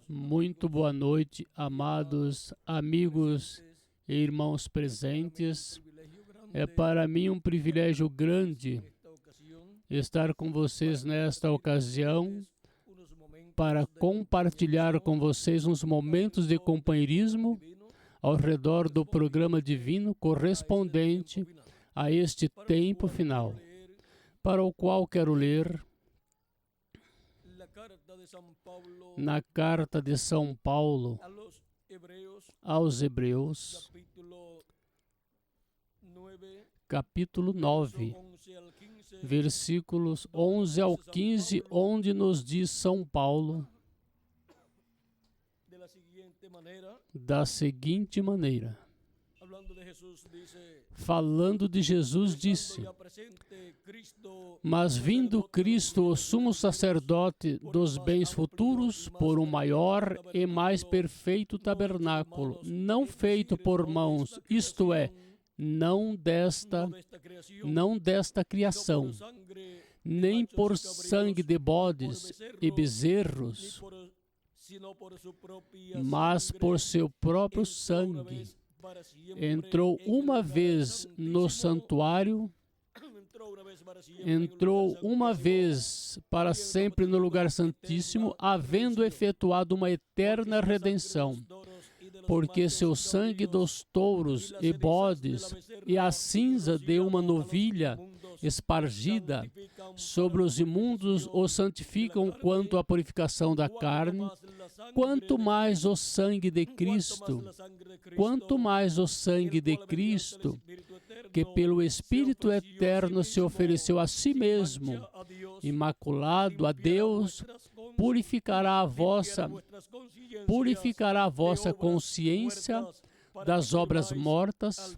Muito boa noite, amados amigos e irmãos presentes. É para mim um privilégio grande estar com vocês nesta ocasião para compartilhar com vocês uns momentos de companheirismo ao redor do programa divino correspondente a este tempo final, para o qual quero ler na carta de São Paulo aos Hebreus, capítulo 9, versículos 11 ao 15, onde nos diz São Paulo da seguinte maneira: falando de Jesus, disse: mas vindo Cristo, o sumo sacerdote dos bens futuros, por um maior e mais perfeito tabernáculo, não feito por mãos, isto é, não desta criação, nem por sangue de bodes e bezerros, mas por seu próprio sangue, entrou uma vez no santuário, entrou uma vez para sempre no lugar santíssimo, havendo efetuado uma eterna redenção, porque seu sangue dos touros e bodes e a cinza de uma novilha espargida sobre os imundos os santificam quanto à purificação da carne, quanto mais o sangue de Cristo, que pelo Espírito Eterno se ofereceu a si mesmo, imaculado a Deus, purificará a vossa consciência das obras mortas,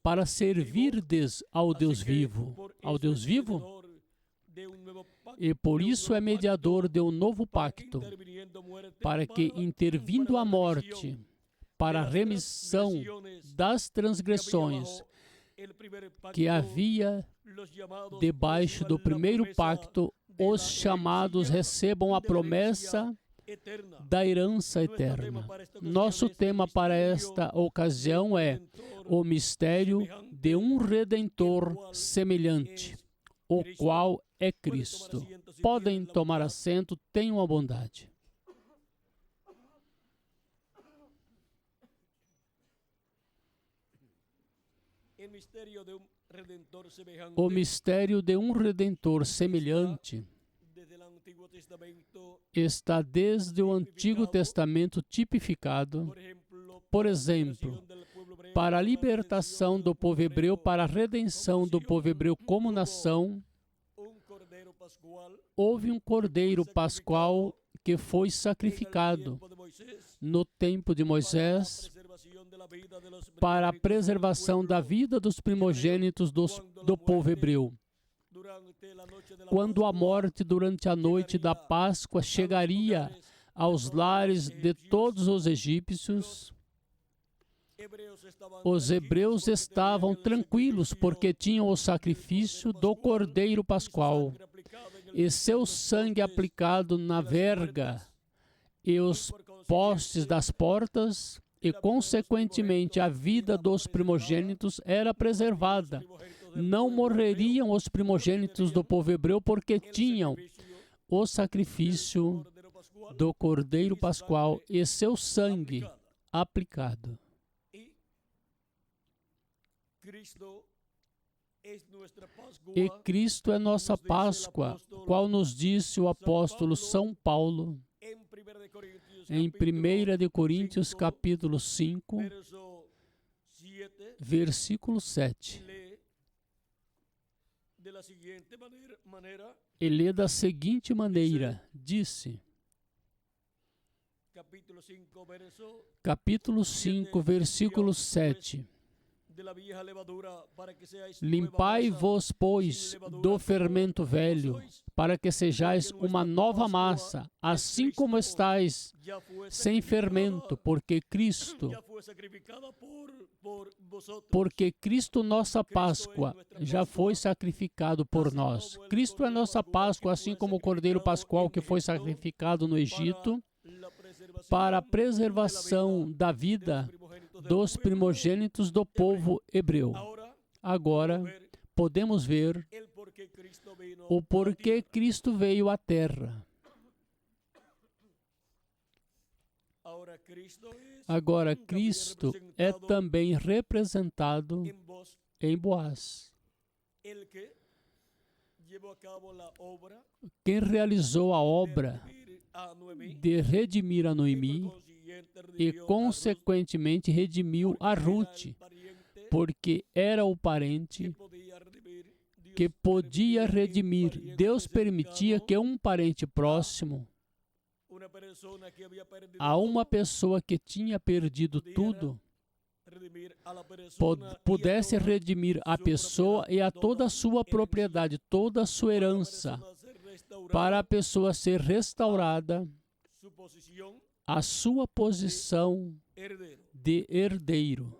para servirdes ao Deus vivo. E por isso é mediador de um novo pacto, para que, intervindo a morte, para a remissão das transgressões que havia debaixo do primeiro pacto, os chamados recebam a promessa da herança eterna. Nosso tema para esta ocasião é o mistério de um Redentor semelhante, o qual é Cristo. Podem tomar assento, tenham a bondade. O mistério de um Redentor semelhante está desde o Antigo Testamento tipificado, por exemplo, para a libertação do povo hebreu, para a redenção do povo hebreu como nação. Houve um cordeiro pascual que foi sacrificado no tempo de Moisés para a preservação da vida dos primogênitos do povo hebreu. Quando a morte durante a noite da Páscoa chegaria aos lares de todos os egípcios, os hebreus estavam tranquilos porque tinham o sacrifício do cordeiro pascual e seu sangue aplicado na verga e os postes das portas, e consequentemente a vida dos primogênitos era preservada. Não morreriam os primogênitos do povo hebreu porque tinham o sacrifício do cordeiro pascual e seu sangue aplicado. E Cristo é nossa Páscoa, qual nos disse o apóstolo São Paulo em 1 Coríntios capítulo 5, versículo 7. E lê da seguinte maneira, disse, capítulo 5, versículo 7. Limpai-vos, pois, do fermento velho, para que sejais uma nova massa, assim como estáis sem fermento, porque Cristo, nossa Páscoa, já foi sacrificado por nós. Cristo é nossa Páscoa, assim como o cordeiro pascual que foi sacrificado no Egito, para a preservação da vida dos primogênitos do povo hebreu. Agora, podemos ver o porquê Cristo veio à Terra. Agora, Cristo é também representado em Boaz. Quem realizou a obra de redimir a Noemi e, consequentemente, redimiu a Ruth, porque era o parente que podia redimir. Deus permitia que um parente próximo a uma pessoa que tinha perdido tudo pudesse redimir a pessoa e a toda a sua propriedade, toda a sua herança, para a pessoa ser restaurada à sua posição de herdeiro.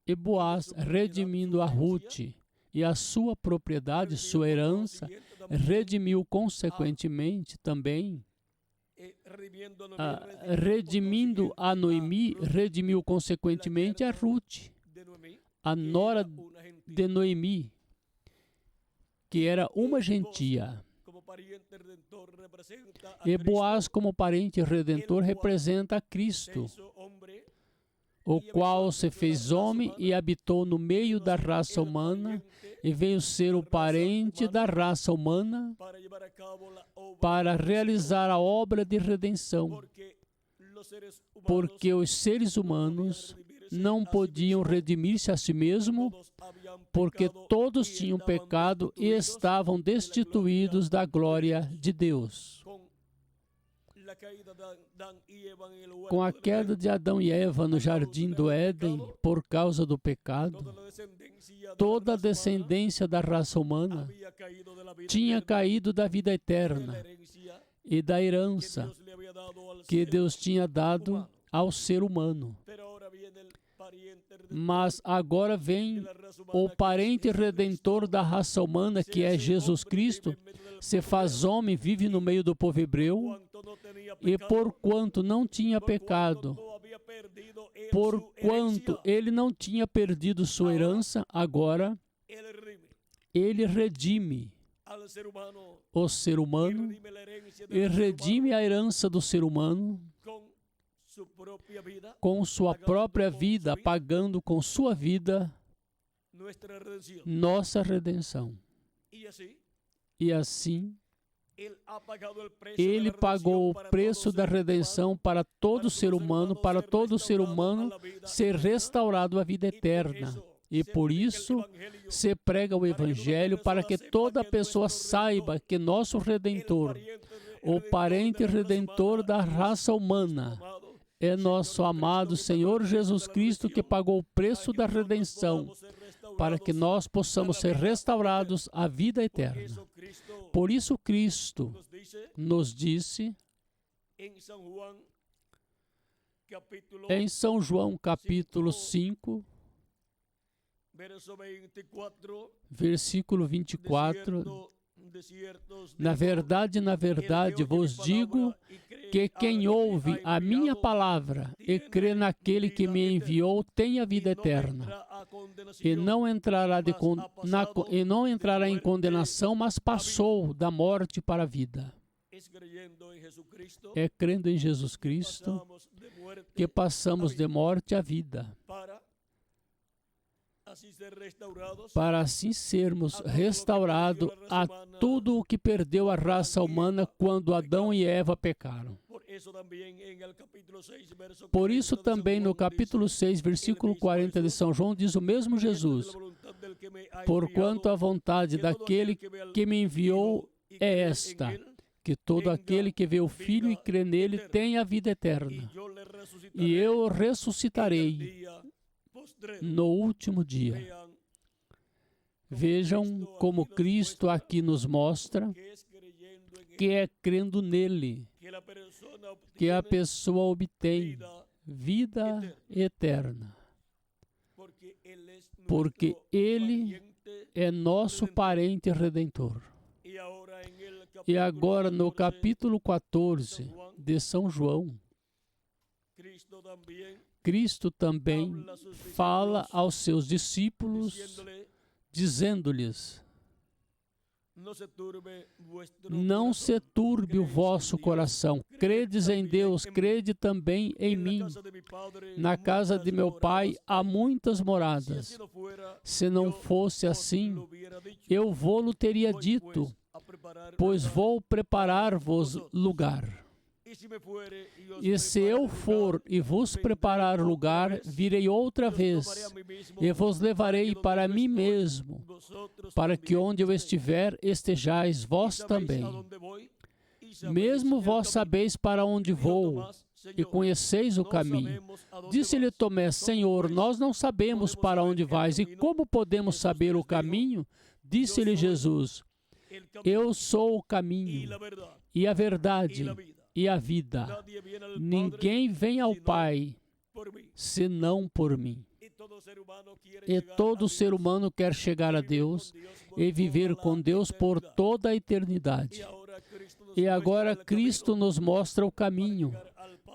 E Boaz redimindo a Ruth e a sua propriedade, sua herança, redimiu consequentemente também, redimindo a Noemi, redimiu consequentemente a Ruth, a nora de Noemi, que era uma gentia. E Boaz, como parente redentor, representa a Cristo, o qual se fez homem e habitou no meio da raça humana e veio ser o parente da raça humana para realizar a obra de redenção, porque os seres humanos não podiam redimir-se a si mesmos, porque todos tinham pecado e estavam destituídos da glória de Deus. Com a queda de Adão e Eva no jardim do Éden, por causa do pecado, toda a descendência da raça humana tinha caído da vida eterna e da herança que Deus tinha dado ao ser humano. Mas agora vem o parente redentor da raça humana, que é Jesus Cristo, se faz homem, vive no meio do povo hebreu, e porquanto não tinha pecado, porquanto ele não tinha perdido sua herança, agora ele redime o ser humano e redime a herança do ser humano com sua própria vida, pagando com sua vida nossa redenção. E assim, ele pagou o preço da redenção para todo ser humano ser restaurado à vida eterna. E por isso se prega o Evangelho, para que toda pessoa saiba que nosso Redentor, o parente redentor da raça humana, é nosso amado Senhor Jesus Cristo, que pagou o preço da redenção, para que nós possamos ser restaurados à vida eterna. Por isso Cristo nos disse em São João capítulo 5, versículo 24, na verdade, vos digo que quem ouve a minha palavra e crê naquele que me enviou tem a vida eterna, e não entrará em condenação, mas passou da morte para a vida. É crendo em Jesus Cristo que passamos de morte à vida, para assim sermos restaurados a tudo o que perdeu a raça humana quando Adão e Eva pecaram. Por isso também no capítulo 6, versículo 40 de São João, diz o mesmo Jesus: porquanto a vontade daquele que me enviou é esta, que todo aquele que vê o Filho e crê nele tem a vida eterna, e eu o ressuscitarei no último dia. Vejam como Cristo aqui nos mostra que é crendo nele que a pessoa obtém vida eterna, porque ele é nosso parente redentor. E agora, no capítulo 14 de São João, Cristo também fala aos seus discípulos, dizendo-lhes: não se turbe o vosso coração. Credes em Deus, crede também em mim. Na casa de meu Pai há muitas moradas. Se não fosse assim, eu vô-lo teria dito, pois vou preparar-vos lugar. E se eu for e vos preparar lugar, virei outra vez, e vos levarei para mim mesmo, para que onde eu estiver, estejais vós também. Mesmo vós sabeis para onde vou, e conheceis o caminho. Disse-lhe Tomé: Senhor, nós não sabemos para onde vais, e como podemos saber o caminho? Disse-lhe Jesus: eu sou o caminho, e a verdade, e a vida. Ninguém vem ao Pai senão por mim. E todo ser humano quer chegar a Deus e viver com Deus por toda a eternidade. E agora Cristo nos mostra o caminho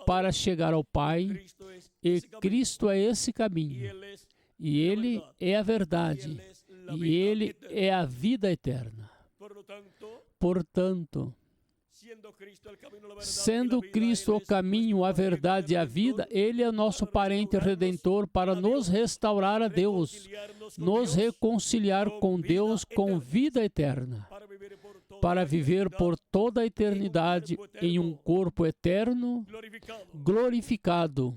para chegar ao Pai, e Cristo é esse caminho, e Ele é a verdade, e Ele é a vida eterna. Portanto, sendo Cristo o caminho, a verdade e a vida, Ele é nosso parente redentor para nos restaurar a Deus, nos reconciliar com Deus com vida eterna, para viver por toda a eternidade em um corpo eterno, glorificado,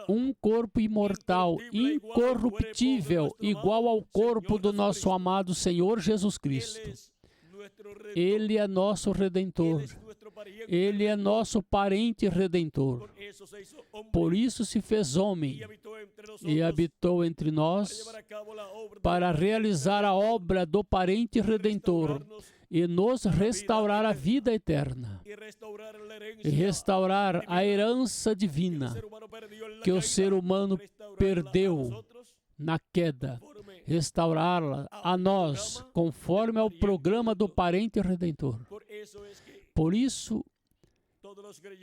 um corpo imortal, incorruptível, igual ao corpo do nosso amado Senhor Jesus Cristo. Ele é nosso Redentor. Ele é nosso parente redentor. Por isso se fez homem e habitou entre nós para realizar a obra do parente redentor e nos restaurar a vida eterna e restaurar a herança divina que o ser humano perdeu na queda, restaurá-la a nós, conforme ao programa do parente redentor. Por isso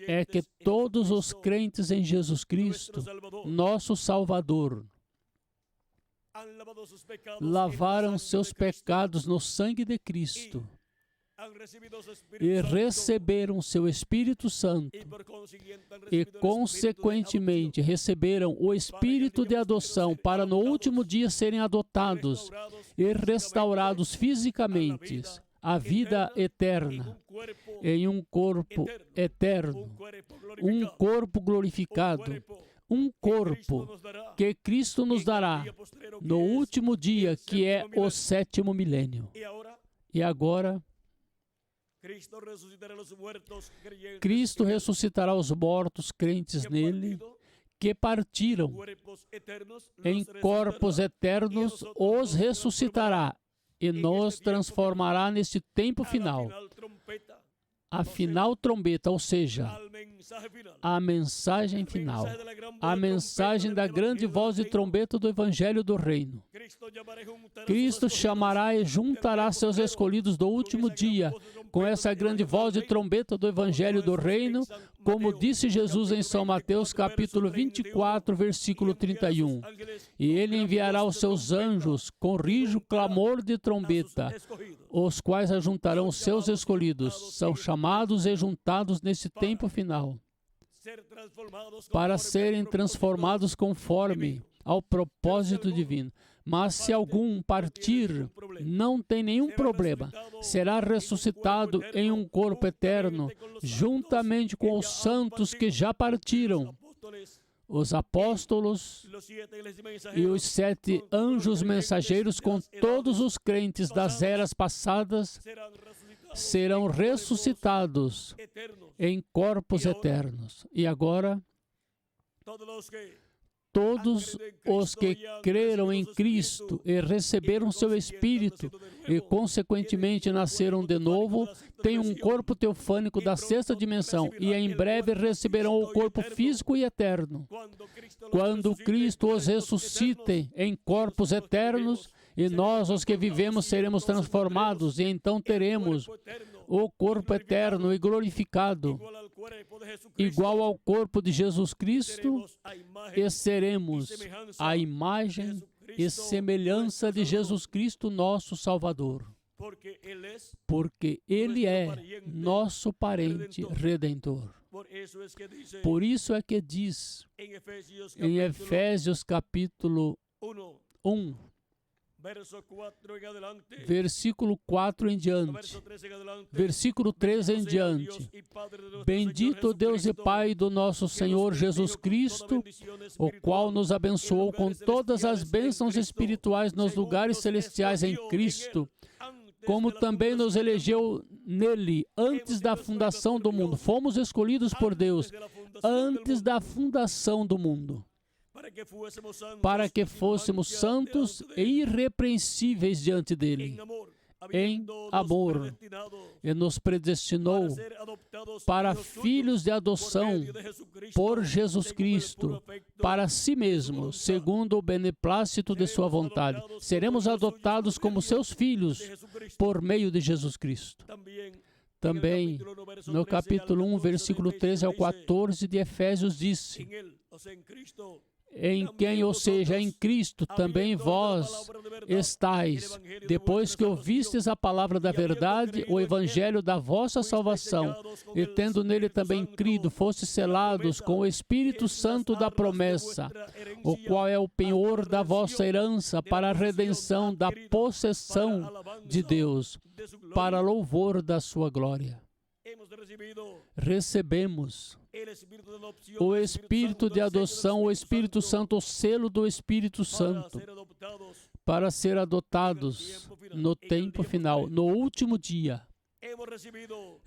é que todos os crentes em Jesus Cristo, nosso Salvador, lavaram seus pecados no sangue de Cristo e receberam seu Espírito Santo e, consequentemente, receberam o Espírito de adoção para no último dia serem adotados e restaurados fisicamente à vida eterna, em um corpo eterno, um corpo glorificado, um corpo que Cristo nos dará no último dia, que é o 7º milênio. E agora, Cristo ressuscitará os mortos crentes nele, que partiram em corpos eternos, os ressuscitará e nos transformará neste tempo final. A final trombeta, ou seja, a mensagem final, a mensagem da grande voz de trombeta do Evangelho do Reino. Cristo chamará e juntará seus escolhidos do último dia com essa grande voz de trombeta do Evangelho do Reino, como disse Jesus em São Mateus, capítulo 24, versículo 31. E Ele enviará os seus anjos com rijo clamor de trombeta, os quais ajuntarão os seus escolhidos. São chamados e juntados nesse tempo final, para serem transformados conforme ao propósito divino. Mas se algum partir, não tem nenhum problema. Será ressuscitado em um corpo eterno, juntamente com os santos que já partiram. Os apóstolos e os 7 anjos mensageiros, com todos os crentes das eras passadas, serão ressuscitados em corpos eternos. E agora, todos os que creram em Cristo e receberam seu Espírito e, consequentemente, nasceram de novo, têm um corpo teofânico da 6ª dimensão e em breve receberão o corpo físico e eterno. Quando Cristo os ressuscite em corpos eternos, E nós, os que vivemos, seremos transformados, e então teremos o corpo eterno e glorificado, igual ao corpo de Jesus Cristo, e seremos a imagem e semelhança de Jesus Cristo, nosso Salvador. Porque Ele é nosso parente redentor. Por isso é que diz em Efésios capítulo 1, versículo 4 em diante, versículo 13 em diante: Bendito Deus e Pai do nosso Senhor Jesus Cristo, o qual nos abençoou com todas as bênçãos espirituais nos lugares celestiais em Cristo, como também nos elegeu nele antes da fundação do mundo. Fomos escolhidos por Deus antes da fundação do mundo, para que fôssemos santos e irrepreensíveis diante dele, em amor, e nos predestinou para filhos de adoção por Jesus Cristo, para si mesmo, segundo o beneplácito de sua vontade. Seremos adotados como seus filhos por meio de Jesus Cristo. Também, no capítulo 1, versículo 13 ao 14 de Efésios, disse: em quem, ou seja, em Cristo, também vós estáis, depois que ouvistes a palavra da verdade, o evangelho da vossa salvação, e tendo nele também crido, fostes selados com o Espírito Santo da promessa, o qual é o penhor da vossa herança para a redenção da possessão de Deus, para louvor da sua glória. Recebemos o Espírito de adoção, o Espírito Santo, o selo do Espírito Santo, para ser adotados no tempo final, no último dia.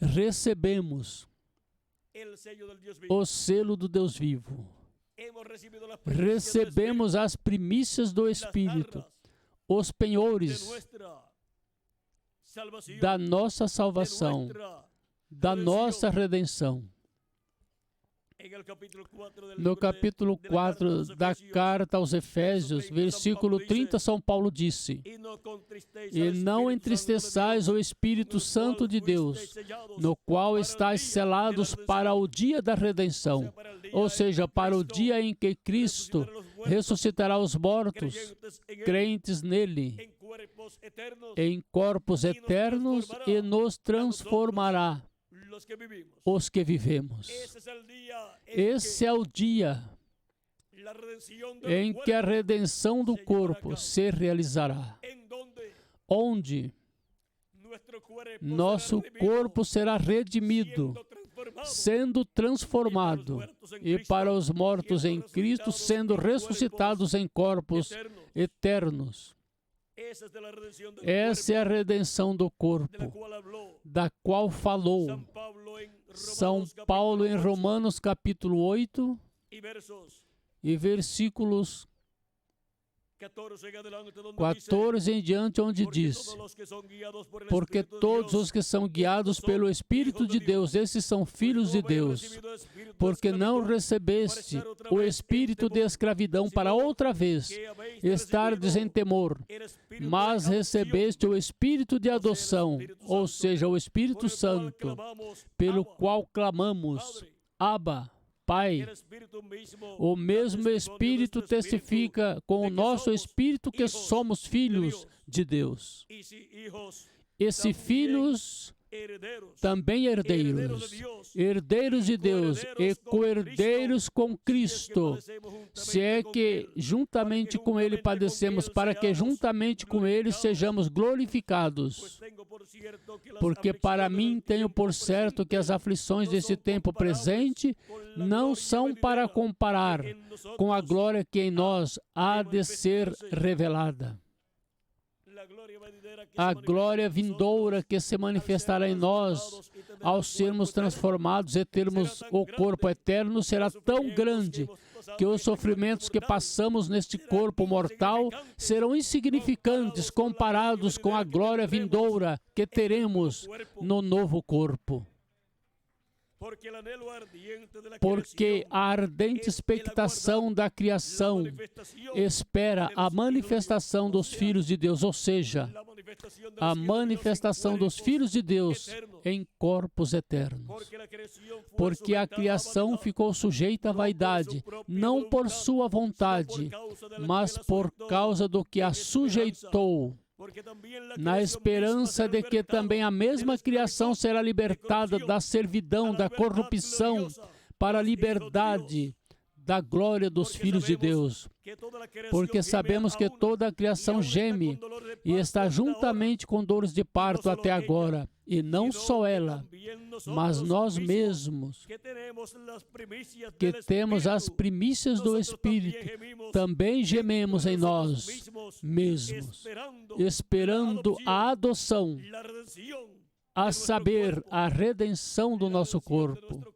Recebemos o selo do Deus vivo. Recebemos as primícias do Espírito, os penhores da nossa salvação, da nossa redenção. No capítulo 4 da carta aos Efésios, versículo 30, São Paulo disse: E não entristeçais o Espírito Santo de Deus, no qual estáis selados para o dia da redenção, ou seja, para o dia em que Cristo ressuscitará os mortos, crentes nele, em corpos eternos, e nos transformará, os que vivemos. Esse é o dia em que a redenção do corpo se realizará, onde nosso corpo será redimido, sendo transformado, e para os mortos em Cristo sendo ressuscitados em corpos eternos. Essa é a redenção do corpo, da qual falou São Paulo em Romanos capítulo 8 e versículos 14 em diante, onde diz: Porque todos os que são guiados pelo Espírito de Deus, esses são filhos de Deus. Porque não recebeste o espírito de escravidão para outra vez estardes em temor, mas recebeste o Espírito de adoção, ou seja, o Espírito Santo, pelo qual clamamos: Abba, Pai. O mesmo Espírito testifica com o nosso Espírito que somos filhos de Deus. E se filhos, também herdeiros, herdeiros de Deus e co-herdeiros com Cristo, se é que juntamente com Ele padecemos, para que juntamente com Ele sejamos glorificados. Porque para mim tenho por certo que as aflições desse tempo presente não são para comparar com a glória que em nós há de ser revelada. A glória vindoura que se manifestará em nós ao sermos transformados e termos o corpo eterno será tão grande que os sofrimentos que passamos neste corpo mortal serão insignificantes comparados com a glória vindoura que teremos no novo corpo. Porque a ardente expectação da criação espera a manifestação dos filhos de Deus, ou seja, a manifestação dos filhos de Deus em corpos eternos. Porque a criação ficou sujeita à vaidade, não por sua vontade, mas por causa do que a sujeitou, na esperança de que também a mesma criação será libertada da servidão, da corrupção, para a liberdade da glória dos filhos de Deus. Porque sabemos que toda a criação geme e está juntamente com dores de parto até agora. E não só ela, mas nós mesmos, que temos as primícias do Espírito, também gememos em nós mesmos, esperando a adoção, a saber, a redenção do nosso corpo.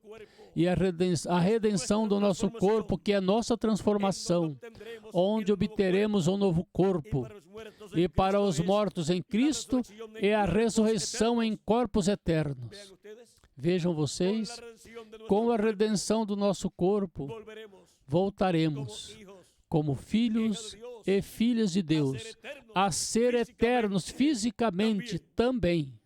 E a redenção do nosso corpo, que é nossa transformação, onde obteremos um novo corpo. E para os mortos em Cristo, é a ressurreição em corpos eternos. Vejam vocês, com a redenção do nosso corpo, voltaremos como filhos e filhas de Deus, a ser eternos fisicamente também.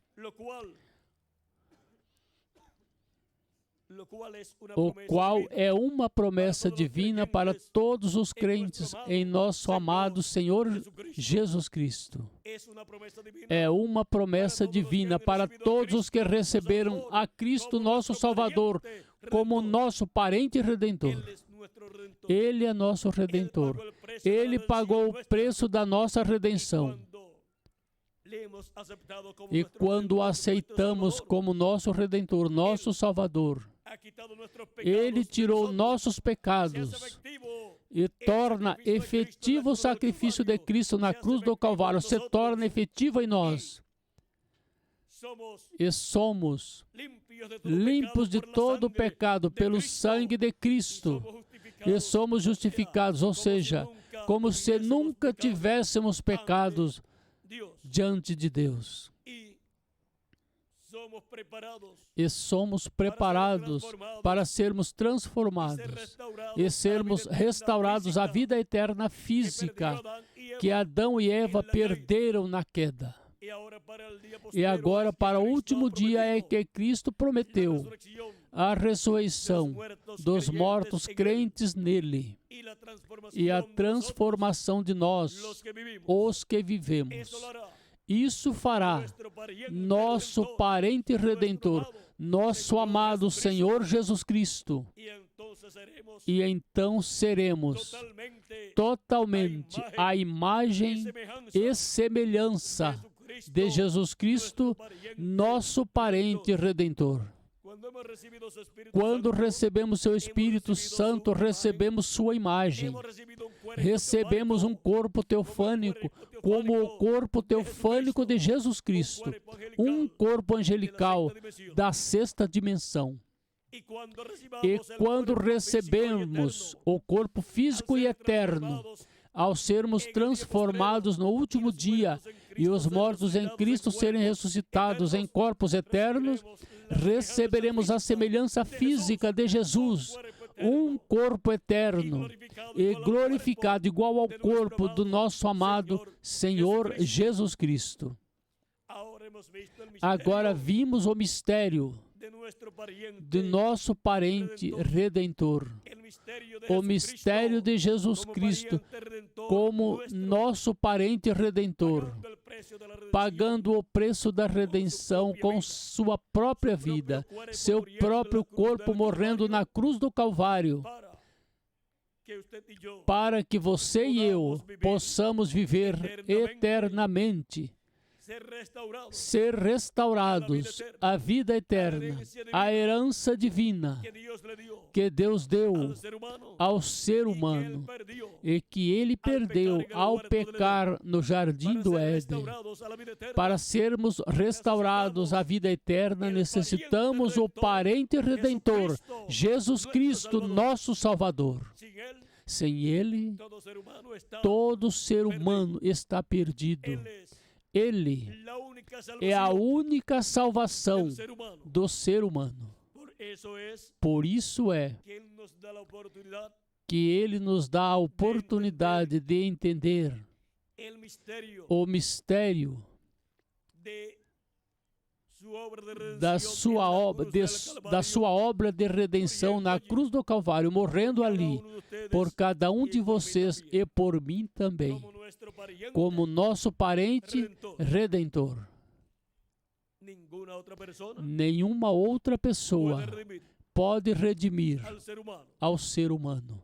O qual é uma promessa divina para todos os crentes em nosso amado Senhor Jesus Cristo. É uma promessa divina para todos os que receberam a Cristo nosso Salvador como nosso parente redentor. Ele é nosso redentor. Ele pagou o preço da nossa redenção. E quando o aceitamos como nosso Redentor, nosso Salvador, Ele tirou nossos pecados e torna efetivo o sacrifício de Cristo na cruz do Calvário, se torna efetivo em nós. E somos limpos de todo o pecado pelo sangue de Cristo. E somos justificados, ou seja, como se nunca tivéssemos pecados diante de Deus. E somos preparados para sermos transformados e sermos restaurados à vida eterna física que Adão e Eva perderam na queda. E agora, para o último dia, é que Cristo prometeu a ressurreição dos mortos crentes nele e a transformação de nós, os que vivemos. Isso fará nosso parente redentor, nosso amado Senhor Jesus Cristo. E então seremos totalmente a imagem e semelhança de Jesus Cristo, nosso parente redentor. Quando recebemos seu Espírito Santo, recebemos sua imagem. Recebemos um corpo teofânico, como o corpo teofânico de Jesus Cristo, um corpo angelical da sexta dimensão. E quando recebemos o corpo físico e eterno, ao sermos transformados no último dia e os mortos em Cristo serem ressuscitados em corpos eternos, receberemos a semelhança física de Jesus, um corpo eterno e glorificado igual ao corpo do nosso amado Senhor Jesus Cristo. Agora vimos o mistério de nosso parente redentor, o mistério de Jesus Cristo como nosso parente redentor, pagando o preço da redenção com sua própria vida, seu próprio corpo morrendo na cruz do Calvário, para que você e eu possamos viver eternamente, ser restaurados à vida eterna, à herança divina que Deus deu ao ser humano e que ele perdeu ao pecar no jardim do Éden. Para sermos restaurados à vida eterna, necessitamos o parente redentor, Jesus Cristo, nosso Salvador. Sem ele, todo ser humano está perdido. Ele é a única salvação do ser humano. Por isso é que Ele nos dá a oportunidade de entender o mistério da sua obra de redenção na cruz do Calvário, morrendo ali por cada um de vocês e por mim também, como nosso parente redentor. Nenhuma outra pessoa pode redimir ao ser humano.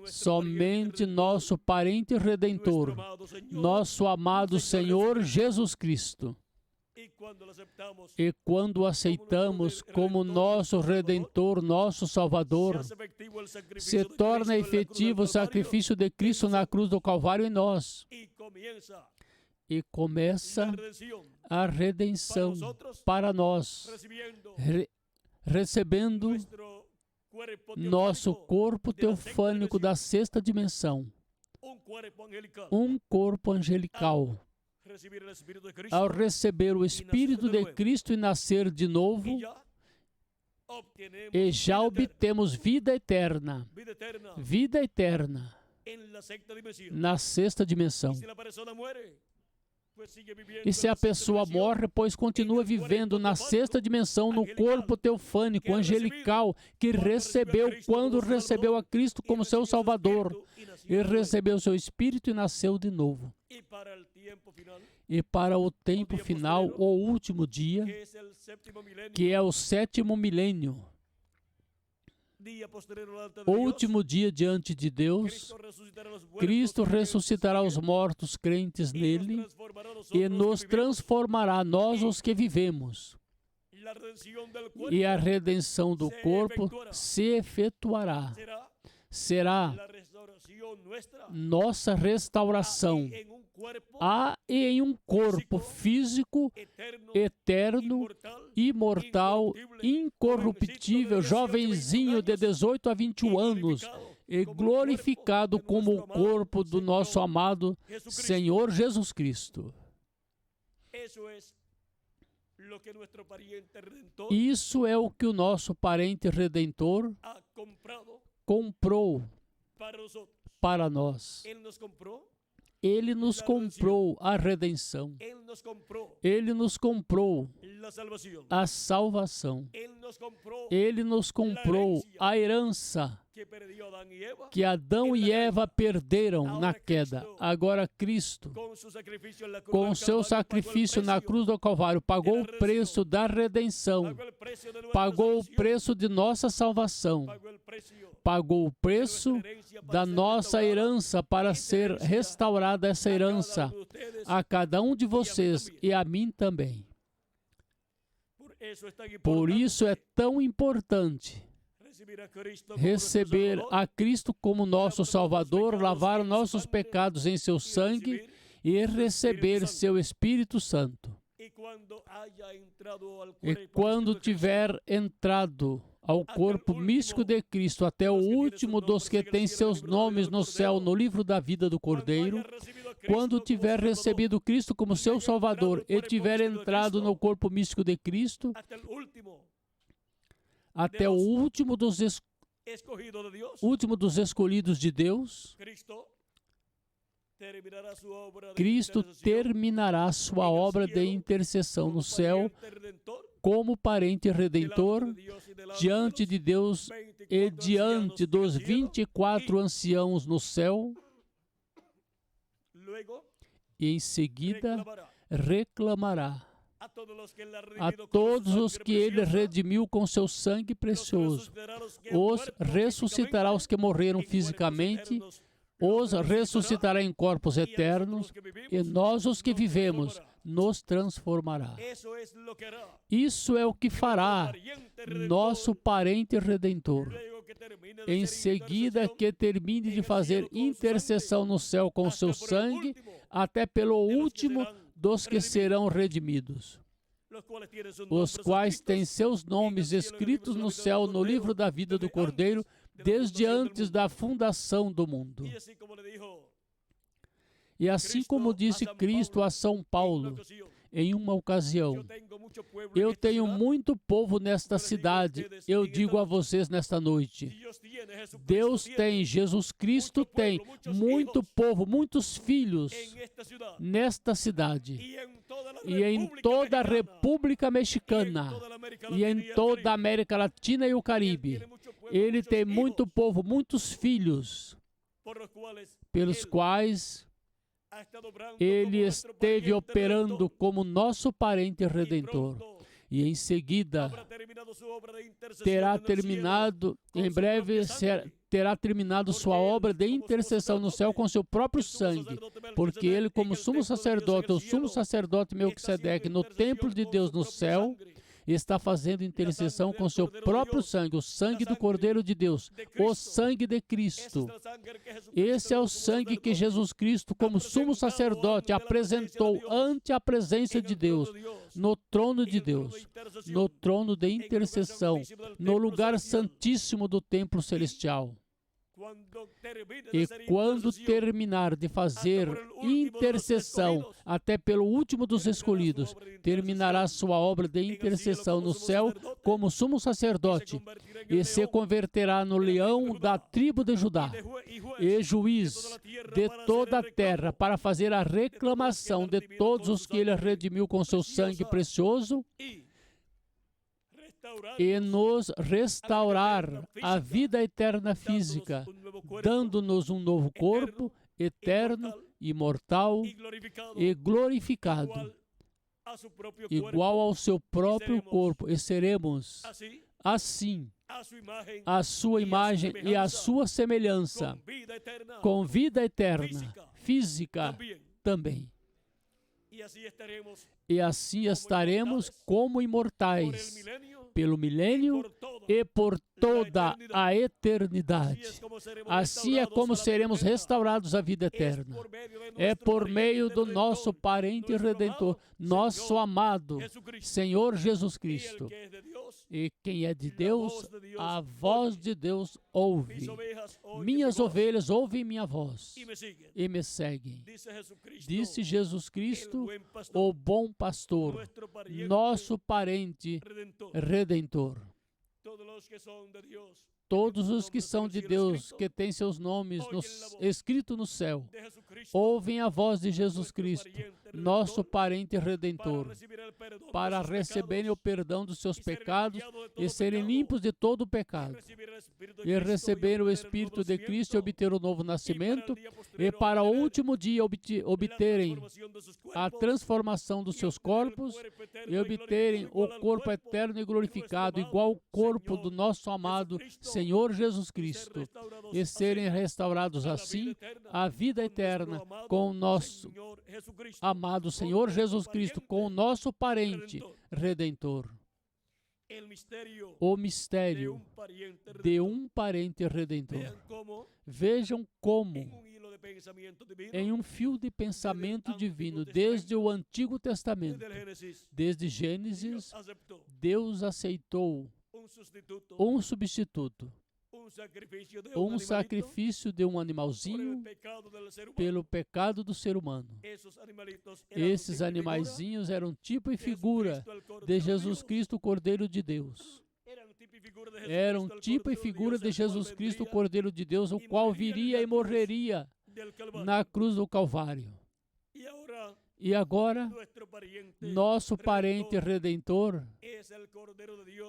Somente nosso parente redentor, nosso amado Senhor Jesus Cristo. E quando o aceitamos como nosso Redentor, nosso Salvador, se torna efetivo o sacrifício de Cristo na cruz do Calvário em nós. E começa a redenção para nós, recebendo nosso corpo teofânico da sexta dimensão, um corpo angelical. Ao receber o Espírito de Cristo e nascer de novo, e já obtemos vida eterna na sexta dimensão. E se a pessoa morre, pois continua vivendo na sexta dimensão, no corpo teofânico, angelical, que recebeu quando recebeu a Cristo como seu Salvador, e recebeu seu Espírito e nasceu de novo. E para o tempo final, o último dia, que é o sétimo milênio, o último dia diante de Deus, Cristo ressuscitará os mortos crentes nele e nos transformará, nós os que vivemos. E a redenção do corpo se efetuará. Será nossa restauração e em um corpo físico, eterno, imortal, incorruptível, jovenzinho de 18 a 21 anos, e glorificado como o corpo do nosso amado Senhor Jesus Cristo. Isso é o que o nosso parente redentor comprou para nós. Ele nos comprou a redenção. Ele nos comprou a salvação. Ele nos comprou a herança que Adão e Eva perderam na queda. Agora Cristo, com seu sacrifício na cruz do Calvário, pagou o preço da redenção, pagou o preço de nossa salvação, pagou o preço da nossa herança para ser restaurada essa herança a cada um de vocês e a mim também. Por isso é tão importante receber a Cristo como nosso Salvador, lavar nossos pecados em seu sangue e receber seu Espírito Santo. E quando tiver entrado ao corpo místico de Cristo, até o último dos que têm seus nomes no céu, no livro da vida do Cordeiro, quando tiver recebido Cristo como seu Salvador e tiver entrado no corpo místico de Cristo, até o último dos escolhidos de Deus, Cristo terminará sua obra de intercessão no céu como parente redentor diante de Deus e diante dos 24 anciãos no céu, e em seguida reclamará a todos os que ele redimiu com seu sangue precioso. Os ressuscitará os que morreram fisicamente, os ressuscitará em corpos eternos, e nós, os que vivemos, nos transformará. Isso é o que fará nosso parente redentor. Em seguida que termine de fazer intercessão no céu com seu sangue, até pelo último dos que serão redimidos, os quais têm seus nomes escritos no céu no livro da vida do Cordeiro desde antes da fundação do mundo. E assim como disse Cristo a São Paulo, Em uma ocasião, eu tenho muito povo nesta cidade. Eu digo a vocês nesta noite, Deus tem, Jesus Cristo tem muito povo, muitos filhos nesta cidade. E em toda a República Mexicana, e em toda a América Latina e o Caribe. Ele tem muito povo, muitos filhos, pelos quais ele esteve operando como nosso parente redentor. E em seguida terá terminado, em breve terá terminado sua obra de intercessão no céu com seu próprio sangue, porque ele, como sumo sacerdote, o sumo sacerdote Melquisedeque, no templo de Deus no céu, está fazendo intercessão com seu próprio sangue, o sangue do Cordeiro de Deus, o sangue de Cristo. Esse é o sangue que Jesus Cristo, como sumo sacerdote, apresentou ante a presença de Deus, no trono de Deus, no trono de intercessão, no lugar santíssimo do templo celestial. E quando terminar de fazer intercessão até pelo último dos escolhidos, terminará sua obra de intercessão no céu como sumo sacerdote e se converterá no leão da tribo de Judá e juiz de toda a terra para fazer a reclamação de todos os que ele redimiu com seu sangue precioso e nos restaurar a vida eterna física, dando-nos um novo corpo eterno, imortal e glorificado, igual ao seu próprio corpo, e seremos assim a sua imagem e a sua semelhança, com vida eterna física também. E assim estaremos como imortais pelo milênio e por toda a eternidade. Assim é como seremos restaurados à vida eterna. É por meio do nosso parente redentor, nosso amado Senhor Jesus Cristo. E quem é de Deus, a voz de Deus ouve. Minhas ovelhas ouvem minha voz e me seguem. Disse Jesus Cristo, o bom pastor, nosso parente redentor. Todos os que são de Deus, que têm seus nomes escritos no céu, ouvem a voz de Jesus Cristo, nosso parente redentor, para receberem o perdão dos seus pecados e serem limpos de todo o pecado, e receber o Espírito de Cristo e obter o novo nascimento, e para o último dia obterem a transformação dos seus corpos e obterem o corpo eterno e glorificado, igual ao corpo do nosso amado Senhor Jesus Cristo, e serem restaurados assim à vida eterna com o nosso amado Senhor Jesus Cristo, com o nosso parente redentor. O mistério de um parente redentor. Vejam como, em um fio de pensamento divino, desde o Antigo Testamento, desde Gênesis, Deus aceitou um substituto, um sacrifício de um animalzinho pelo pecado do ser humano. Esses animaizinhos eram tipo e figura de Jesus Cristo, o Cordeiro de Deus. Eram tipo e figura de Jesus Cristo, o Cordeiro de Deus, o qual viria e morreria na cruz do Calvário. E agora, nosso parente redentor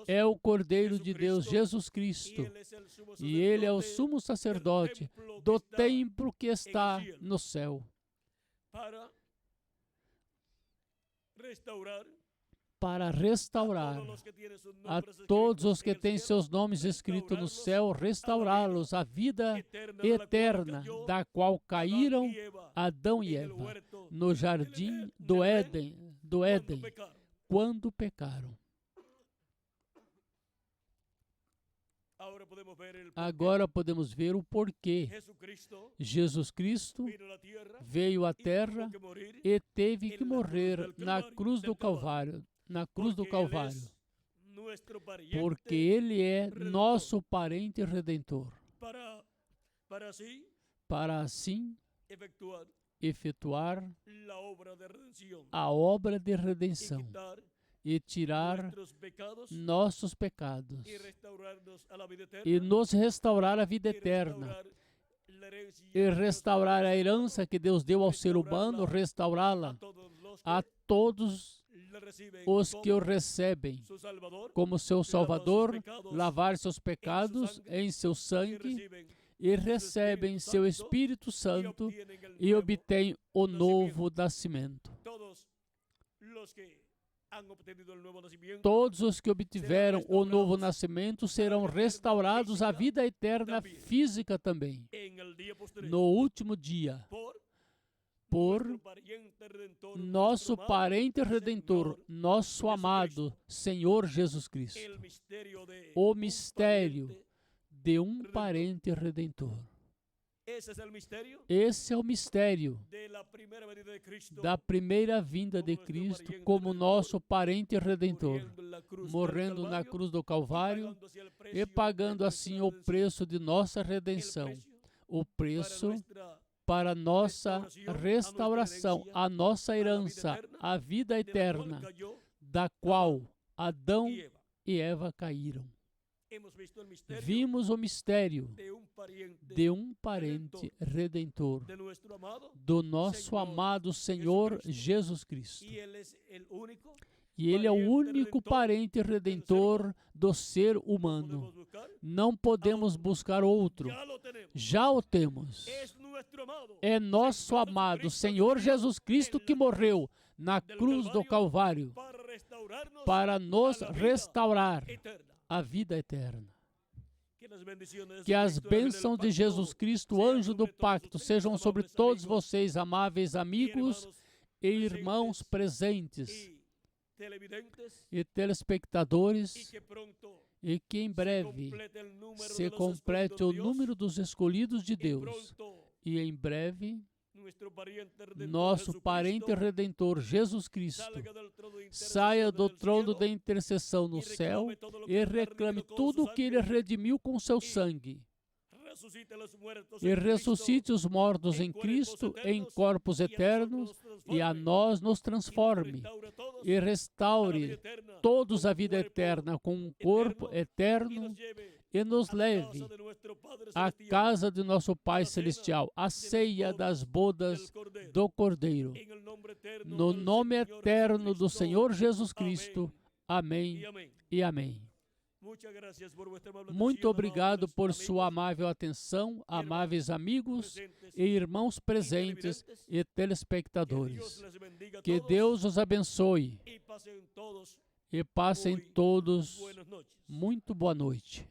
é o Cordeiro de Deus, Jesus Cristo. E Ele é o sumo sacerdote do templo que está no céu, para restaurar a todos os que têm seus nomes escritos no céu, restaurá-los à vida eterna, da qual caíram Adão e Eva no jardim do Éden, quando pecaram. Agora podemos ver o porquê Jesus Cristo veio à terra e teve que morrer na cruz do Calvário, porque Ele é nosso parente redentor, para assim efetuar a obra de redenção e tirar nossos pecados e nos restaurar a vida eterna e restaurar a herança que Deus deu ao ser humano, restaurá-la a todos os que o recebem como seu Salvador, lavar seus pecados em seu sangue e recebem seu Espírito Santo e obtêm o novo nascimento. Todos os que obtiveram o novo nascimento serão restaurados à vida eterna física também, no último dia, por nosso parente redentor, nosso amado Senhor Jesus Cristo. O mistério de um parente redentor. Esse é o mistério da primeira vinda de Cristo como nosso parente redentor, morrendo na cruz do Calvário e pagando assim o preço de nossa redenção, o preço para nossa restauração, a nossa herança, a vida eterna, da qual Adão e Eva caíram. Vimos o mistério de um parente redentor, do nosso amado Senhor Jesus Cristo. E Ele é o único parente redentor do ser humano. Não podemos buscar outro. Já o temos. É nosso amado Senhor Jesus Cristo que morreu na cruz do Calvário para nos restaurar a vida eterna. Que as bênçãos de Jesus Cristo, anjo do pacto, sejam sobre todos vocês, amáveis amigos e irmãos presentes e telespectadores, e que em breve se complete o número dos escolhidos de Deus, e em breve nosso parente redentor Jesus Cristo saia do trono da intercessão no céu e reclame tudo o que Ele redimiu com seu sangue, e ressuscite os mortos em Cristo em corpos eternos, e a nós nos transforme e restaure todos a vida eterna com um corpo eterno, e nos leve à casa de nosso Pai Celestial, a ceia das bodas do Cordeiro. No nome eterno do Senhor Jesus Cristo. Amém e amém. Muito obrigado por sua amável atenção, amáveis amigos e irmãos presentes e telespectadores. Que Deus os abençoe e passem todos muito boa noite.